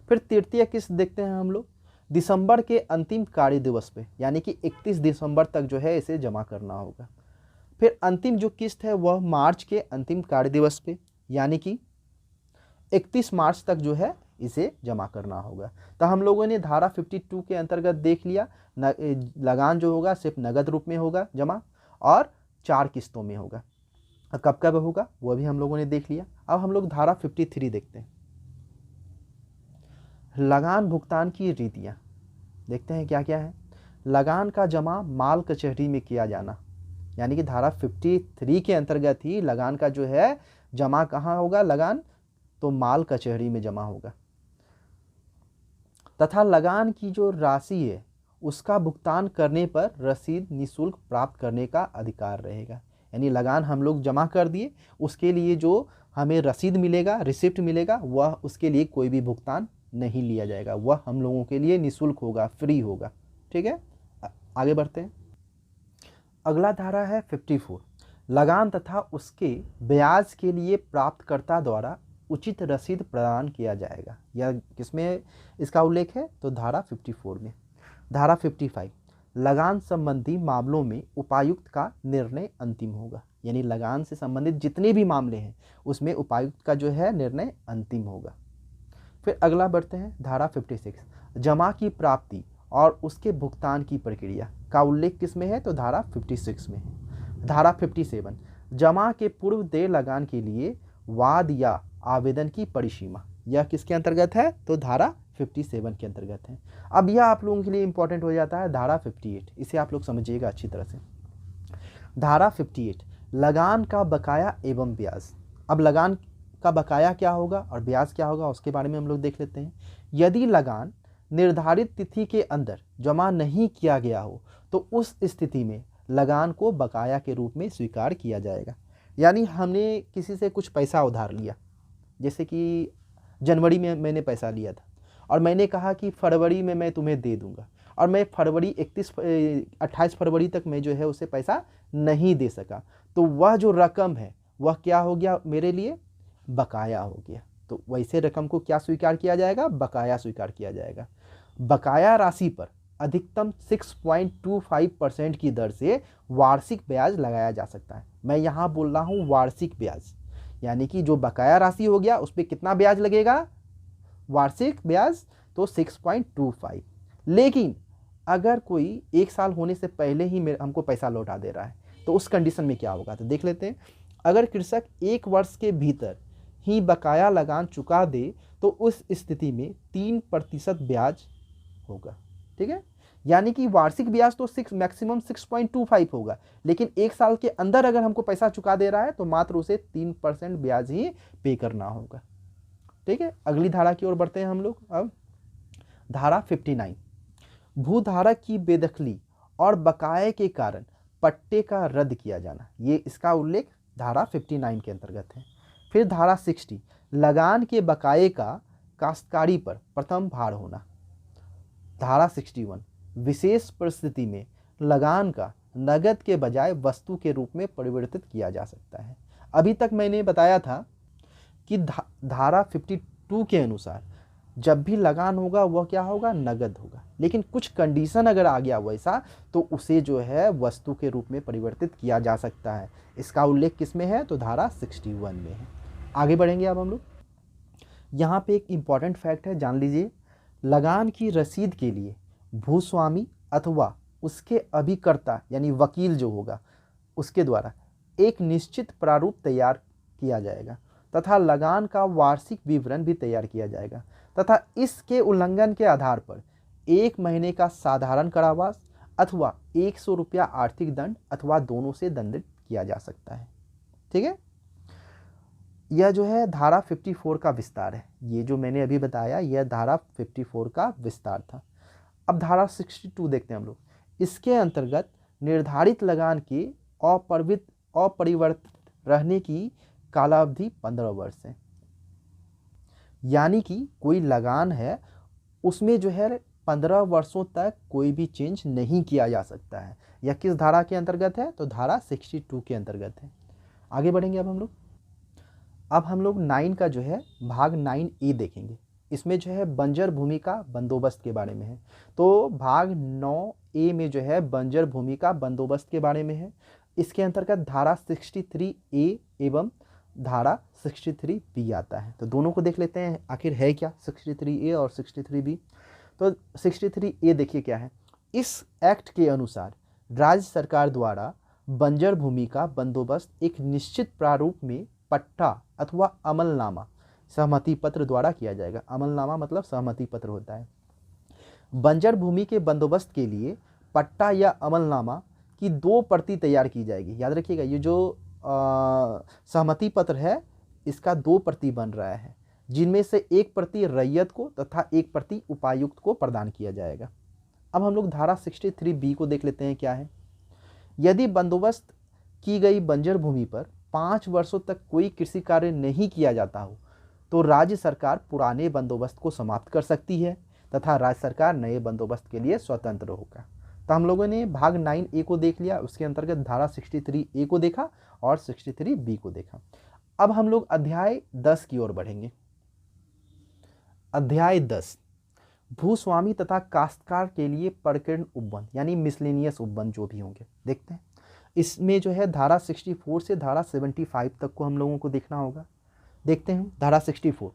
फिर तृतीय किस्त देखते हैं हम लोग, दिसंबर के अंतिम कार्य दिवस पे, यानी कि 31 दिसंबर तक जो है इसे जमा करना होगा। फिर अंतिम जो किस्त है वह मार्च के अंतिम कार्य दिवस पे, यानी कि 31 मार्च तक जो है इसे जमा करना होगा। तो हम लोगों ने धारा 52 के अंतर्गत देख लिया, लगान जो होगा सिर्फ नगद रूप में होगा जमा और 4 किस्तों में होगा। कब कब होगा वह भी हम लोगों ने देख लिया। अब हम लोग धारा 53 देखते हैं। लगान भुगतान की रीतियाँ देखते हैं क्या क्या है। लगान का जमा माल कचहरी में किया जाना, यानी कि धारा 53 के अंतर्गत ही लगान का जो है जमा कहाँ होगा, लगान तो माल कचहरी में जमा होगा। तथा लगान की जो राशि है उसका भुगतान करने पर रसीद निःशुल्क प्राप्त करने का अधिकार रहेगा, यानी लगान हम लोग जमा कर दिए, उसके लिए जो हमें रसीद मिलेगा, रिसिप्ट मिलेगा, वह उसके लिए कोई भी भुगतान नहीं लिया जाएगा, वह हम लोगों के लिए निःशुल्क होगा, फ्री होगा। ठीक है, आगे बढ़ते हैं। अगला धारा है 54 लगान तथा उसके ब्याज के लिए प्राप्तकर्ता द्वारा उचित रसीद प्रदान किया जाएगा। यह किसमें इसका उल्लेख है, तो धारा 54 में। धारा 55 लगान संबंधी मामलों में उपायुक्त का निर्णय अंतिम होगा, यानी लगान से संबंधित जितने भी मामले हैं उसमें उपायुक्त का जो है निर्णय अंतिम होगा। फिर अगला बढ़ते हैं धारा 56 जमा की प्राप्ति और उसके भुगतान की प्रक्रिया का उल्लेख किस में है, तो धारा 56 में है। धारा 57 जमा के पूर्व देय लगान के लिए वाद या आवेदन की परिसीमा, यह किसके अंतर्गत है, तो धारा 57 के अंतर्गत है। अब यह आप लोगों के लिए इंपॉर्टेंट हो जाता है धारा 58, इसे आप लोग समझिएगा अच्छी तरह से। धारा 58 लगान का बकाया एवं ब्याज। अब लगान का बकाया क्या होगा और ब्याज क्या होगा उसके बारे में हम लोग देख लेते हैं। यदि लगान निर्धारित तिथि के अंदर जमा नहीं किया गया हो तो उस स्थिति में लगान को बकाया के रूप में स्वीकार किया जाएगा। यानी हमने किसी से कुछ पैसा उधार लिया, जैसे कि जनवरी में मैंने पैसा लिया था और मैंने कहा कि फरवरी में मैं तुम्हें दे दूंगा, और मैं 28 फरवरी तक मैं जो है उसे पैसा नहीं दे सका, तो वह जो रकम है वह क्या हो गया, मेरे लिए बकाया हो गया। तो वैसे रकम को क्या स्वीकार किया जाएगा, बकाया स्वीकार किया जाएगा। बकाया राशि पर अधिकतम 6.25% की दर से वार्षिक ब्याज लगाया जा सकता है। मैं यहाँ बोल रहा हूँ वार्षिक ब्याज, यानी कि जो बकाया राशि हो गया उस पर कितना ब्याज लगेगा, वार्षिक ब्याज, तो 6.25। लेकिन अगर कोई 1 साल होने से पहले ही हमको पैसा लौटा दे रहा है तो उस कंडीशन में क्या होगा, तो देख लेते हैं। अगर कृषक 1 वर्ष के भीतर ही बकाया लगान चुका दे तो उस स्थिति में 3% ब्याज होगा। ठीक है, यानी कि वार्षिक ब्याज तो मैक्सिमम 6.25 होगा, लेकिन 1 साल के अंदर अगर हमको पैसा चुका दे रहा है तो मात्र उसे 3% ब्याज ही पे करना होगा। ठीक है, अगली धारा की ओर बढ़ते हैं हम लोग। अब धारा 59, भूधारक की बेदखली और बकाये के कारण पट्टे का रद्द किया जाना, ये इसका उल्लेख धारा 59 के अंतर्गत है। फिर धारा 60, लगान के बकाये का काश्तकारी पर प्रथम भार होना। धारा 61, विशेष परिस्थिति में लगान का नगद के बजाय वस्तु के रूप में परिवर्तित किया जा सकता है। अभी तक मैंने बताया था कि धारा 52 के अनुसार जब भी लगान होगा वह क्या होगा, नगद होगा, लेकिन कुछ कंडीशन अगर आ गया वैसा तो उसे जो है वस्तु के रूप में परिवर्तित किया जा सकता है। इसका उल्लेख किस में है, तो धारा 61 में है। आगे बढ़ेंगे अब हम लोग। यहाँ पे एक इम्पॉर्टेंट फैक्ट है, जान लीजिए। लगान की रसीद के लिए भूस्वामी अथवा उसके अभिकर्ता यानी वकील जो होगा उसके द्वारा एक निश्चित प्रारूप तैयार किया जाएगा तथा लगान का वार्षिक विवरण भी तैयार किया जाएगा तथा इसके उल्लंघन के आधार पर 1 महीने का साधारण कारावास अथवा 100 रुपया आर्थिक दंड अथवा दोनों से दंडित किया जा सकता है। ठीक है, यह जो है धारा 54 का विस्तार है। ये जो मैंने अभी बताया यह धारा 54 का विस्तार था। अब धारा 62 देखते हैं हम लोग। इसके अंतर्गत निर्धारित लगान के अपरिवर्तित रहने की कालावधि 15 वर्ष है, यानी कि कोई लगान है उसमें जो है 15 वर्षों तक कोई भी चेंज नहीं किया जा सकता है। यह किस धारा के अंतर्गत है, तो धारा 62 के अंतर्गत है। आगे बढ़ेंगे अब हम लोग 9 का जो है भाग 9A देखेंगे। इसमें जो है बंजर भूमि का बंदोबस्त के बारे में है। तो भाग 9A में जो है बंजर भूमि का बंदोबस्त के बारे में है। इसके अंतर्गत धारा 63A एवं धारा 63B आता है। तो दोनों को देख लेते हैं आखिर है क्या 63A और 63B। तो 63A देखिए क्या है। इस एक्ट के अनुसार राज्य सरकार द्वारा बंजर भूमि का बंदोबस्त एक निश्चित प्रारूप में पट्टा अथवा अमलनामा सहमति पत्र द्वारा किया जाएगा। अमलनामा मतलब सहमति पत्र होता है। बंजर भूमि के बंदोबस्त के लिए पट्टा या अमलनामा की 2 प्रति तैयार की जाएगी। याद रखिएगा, ये जो सहमति पत्र है इसका 2 प्रति बन रहा है, जिनमें से 1 प्रति रैयत को तथा 1 प्रति उपायुक्त को प्रदान किया जाएगा। अब हम लोग धारा 63B को देख लेते हैं क्या है। यदि बंदोबस्त की गई बंजर भूमि पर 5 वर्षों तक कोई कृषि कार्य नहीं किया जाता हो तो राज्य सरकार पुराने बंदोबस्त को समाप्त कर सकती है तथा राज्य सरकार नए बंदोबस्त के लिए स्वतंत्र होगा। तो हम लोगों ने भाग 9A को देख लिया, उसके अंतर्गत धारा 63A को देखा और 63B को देखा। अब हम लोग अध्याय 10 की ओर बढ़ेंगे। अध्याय 10 भूस्वामी तथा काश्तकार के लिए प्रकीर्ण उपबंध यानी मिसलेनियस उपबंध जो भी होंगे देखते हैं। इसमें जो है धारा 64 से धारा 75 तक को हम लोगों को देखना होगा। देखते हैं धारा 64,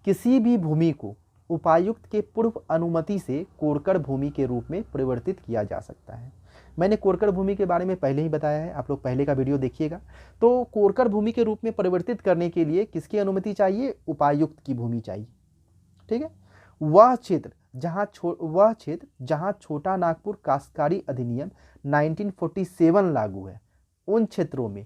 किसी भी भूमि को उपायुक्त के पूर्व अनुमति से कोरकर भूमि के रूप में परिवर्तित किया जा सकता है। मैंने कोरकर भूमि के बारे में पहले ही बताया है, आप लोग पहले का वीडियो देखिएगा। तो कोरकर भूमि के रूप में परिवर्तित करने के लिए किसकी अनुमति चाहिए, उपायुक्त की भूमि चाहिए। ठीक है, वह क्षेत्र जहां छोटा नागपुर काश्तकारी अधिनियम 1947 लागू है उन क्षेत्रों में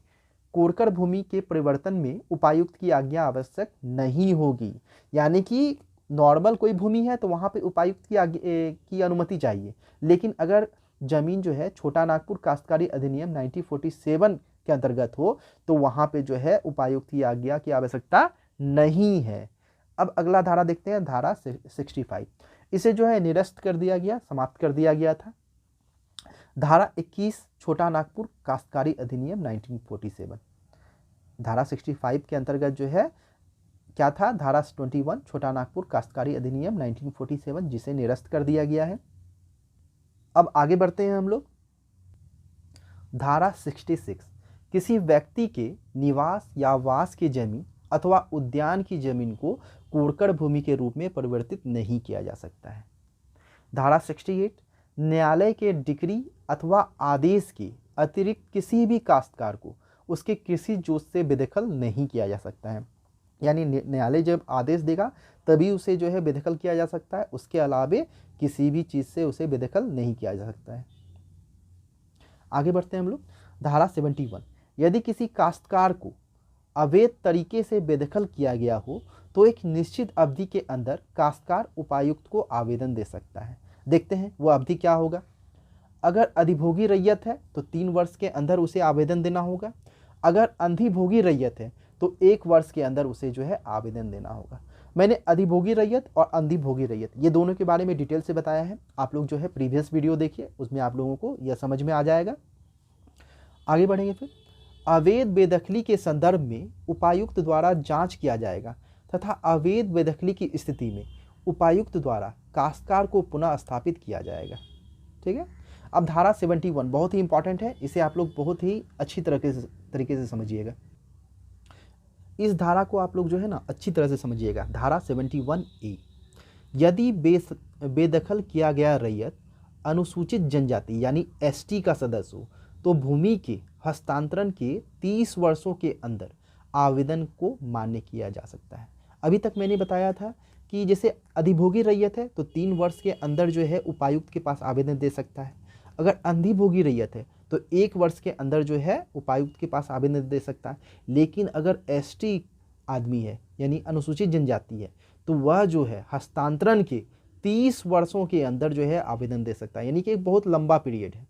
कोरकर भूमि के परिवर्तन में उपायुक्त की आज्ञा आवश्यक नहीं होगी। यानी कि नॉर्मल कोई भूमि है तो वहां पे उपायुक्त की अनुमति चाहिए, लेकिन अगर जमीन जो है छोटा नागपुर काश्तकारी अधिनियम 1947 के अंतर्गत हो तो वहां पे जो है उपायुक्त की आज्ञा की आवश्यकता नहीं है। अब अगला धारा देखते हैं, धारा 65। इसे जो है निरस्त कर दिया गया, समाप्त कर दिया गया था। धारा 21 छोटा नागपुर काश्तकारी अधिनियम 1947। धारा 65 के अंतर्गत जो है क्या था, धारा 21 छोटा नागपुर काश्तकारी अधिनियम 1947 जिसे निरस्त कर दिया गया है। अब आगे बढ़ते हैं हम लोग। धारा 66 किसी व्यक्ति के निवास या वास की जमीन अथवा उद्यान की जमीन को कोरकर भूमि के रूप में परिवर्तित नहीं किया जा सकता है। धारा 68, न्यायालय के डिक्री अथवा आदेश के अतिरिक्त किसी भी काश्तकार को उसके कृषि जोत से बेदखल नहीं किया जा सकता है। यानी न्यायालय जब आदेश देगा तभी उसे जो है बेदखल किया जा सकता है, उसके अलावे किसी भी चीज़ से उसे बेदखल नहीं किया जा सकता है। आगे बढ़ते हैं हम लोग। धारा 71, यदि किसी काश्तकार को अवैध तरीके से बेदखल किया गया हो तो एक निश्चित अवधि के अंदर काश्तकार उपायुक्त को आवेदन दे सकता है। देखते हैं वो अवधि क्या होगा। अगर अधिभोगी रैयत है तो 3 वर्ष के अंदर उसे आवेदन देना होगा। अगर अंधिभोगी रैयत है तो 1 वर्ष के अंदर उसे जो है आवेदन देना होगा। मैंने अधिभोगी रैयत और अंधिभोगी रैयत ये दोनों के बारे में डिटेल से बताया है। आप लोग जो है प्रीवियस वीडियो देखिए, उसमें आप लोगों को यह समझ में आ जाएगा। आगे बढ़ेंगे फिर। अवैध बेदखली के संदर्भ में उपायुक्त द्वारा जांच किया जाएगा तथा अवैध बेदखली की स्थिति में उपायुक्त द्वारा काश्तकार को पुनः स्थापित किया जाएगा। ठीक है। अब धारा 71 बहुत ही इंपॉर्टेंट है, इसे आप लोग बहुत ही अच्छी तरीके से समझिएगा। इस धारा को आप लोग जो है ना अच्छी तरह से समझिएगा। धारा 71A, यदि बेदखल किया गया रैयत अनुसूचित जनजाति यानी ST का सदस्य हो तो भूमि के हस्तांतरण के 30 वर्षों के अंदर आवेदन को मान्य किया जा सकता है। अभी तक मैंने बताया था कि जैसे अधिभोगी रैयत है तो 3 वर्ष के अंदर जो है उपायुक्त के पास आवेदन दे सकता है। अगर अंधिभोगी रैयत है तो 1 वर्ष के अंदर जो है उपायुक्त के पास आवेदन दे सकता है। लेकिन अगर ST आदमी है यानी अनुसूचित जनजाति है तो वह जो है हस्तांतरण के 30 वर्षों के अंदर जो है आवेदन दे सकता है, यानी कि एक बहुत लंबा पीरियड है।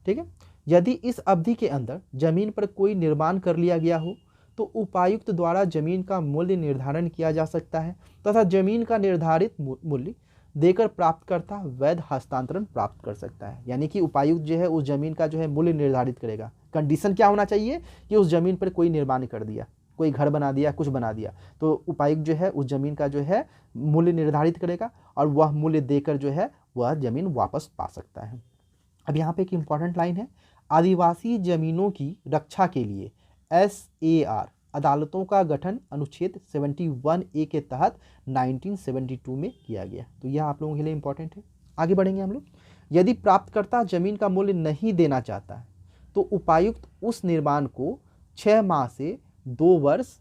ठीक है। यदि इस अवधि के अंदर जमीन पर कोई निर्माण कर लिया गया हो तो उपायुक्त द्वारा जमीन का मूल्य निर्धारण किया जा सकता है तथा जमीन का निर्धारित मूल्य देकर प्राप्तकर्ता वैध हस्तांतरण प्राप्त कर सकता है। यानी कि उपायुक्त जो है उस जमीन का जो है मूल्य निर्धारित करेगा। कंडीशन क्या होना चाहिए कि उस जमीन पर कोई निर्माण कर दिया, कोई घर बना दिया, कुछ बना दिया, तो उपायुक्त जो है उस जमीन का जो है मूल्य निर्धारित करेगा और वह मूल्य देकर जो है वह जमीन वापस पा सकता है। अब यहाँ पे एक इम्पॉर्टेंट लाइन है, आदिवासी जमीनों की रक्षा के लिए SAR अदालतों का गठन अनुच्छेद 71A के तहत 1972 में किया गया। तो यह आप लोगों के लिए इम्पॉर्टेंट है। आगे बढ़ेंगे हम लोग। यदि प्राप्तकर्ता जमीन का मूल्य नहीं देना चाहता है तो उपायुक्त उस निर्माण को 6 माह से 2 वर्ष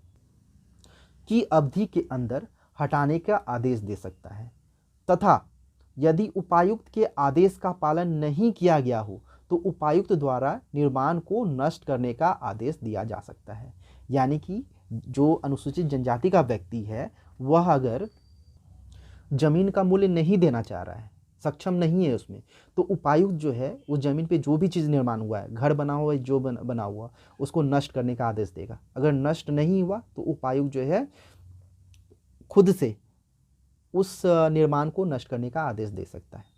की अवधि के अंदर हटाने का आदेश दे सकता है तथा यदि उपायुक्त के आदेश का पालन नहीं किया गया हो तो उपायुक्त द्वारा निर्माण को नष्ट करने का आदेश दिया जा सकता है। यानी कि जो अनुसूचित जनजाति का व्यक्ति है वह अगर जमीन का मूल्य नहीं देना चाह रहा है, सक्षम नहीं है उसमें, तो उपायुक्त जो है उस जमीन पे जो भी चीज़ निर्माण हुआ है, घर बना हुआ है, जो बना हुआ, उसको नष्ट करने का आदेश देगा। अगर नष्ट नहीं हुआ तो उपायुक्त जो है खुद से उस निर्माण को नष्ट करने का आदेश दे सकता है।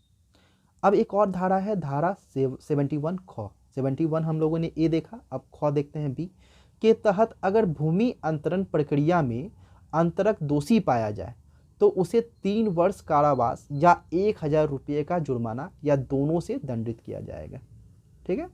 अब एक और धारा है, धारा 71 ख। 71 हम लोगों ने ए देखा, अब ख देखते हैं बी के तहत अगर भूमि अंतरण प्रक्रिया में अंतरक दोषी पाया जाए तो उसे 3 वर्ष कारावास या 1000 रुपये का जुर्माना या दोनों से दंडित किया जाएगा। ठीक है।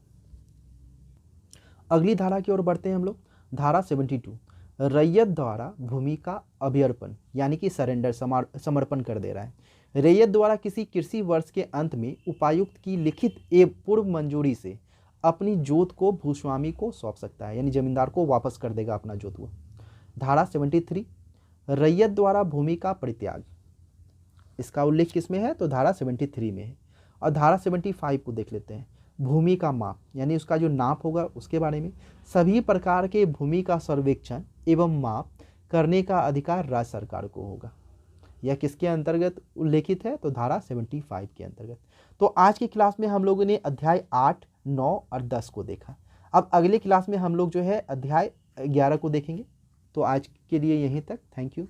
अगली धारा की ओर बढ़ते हैं हम लोग। धारा 72, रैयत द्वारा भूमि का अभ्यर्पण यानी कि सरेंडर, समर्पण कर दे रहा है। रैयत द्वारा किसी कृषि वर्ष के अंत में उपायुक्त की लिखित एवं पूर्व मंजूरी से अपनी जोत को भूस्वामी को सौंप सकता है, यानी जमींदार को वापस कर देगा अपना जोत वो। धारा 73, रैयत द्वारा भूमि का परित्याग, इसका उल्लेख किसमें है तो धारा 73 में है। और धारा 75 को देख लेते हैं, भूमि का माप यानी उसका जो नाप होगा उसके बारे में। सभी प्रकार के भूमि का सर्वेक्षण एवं माप करने का अधिकार राज्य सरकार को होगा। यह किसके अंतर्गत उल्लेखित है तो धारा 75 के अंतर्गत। तो आज की क्लास में हम लोगों ने अध्याय 8, 9 और 10 को देखा। अब अगले क्लास में हम लोग जो है अध्याय 11 को देखेंगे। तो आज के लिए यहीं तक। Thank you.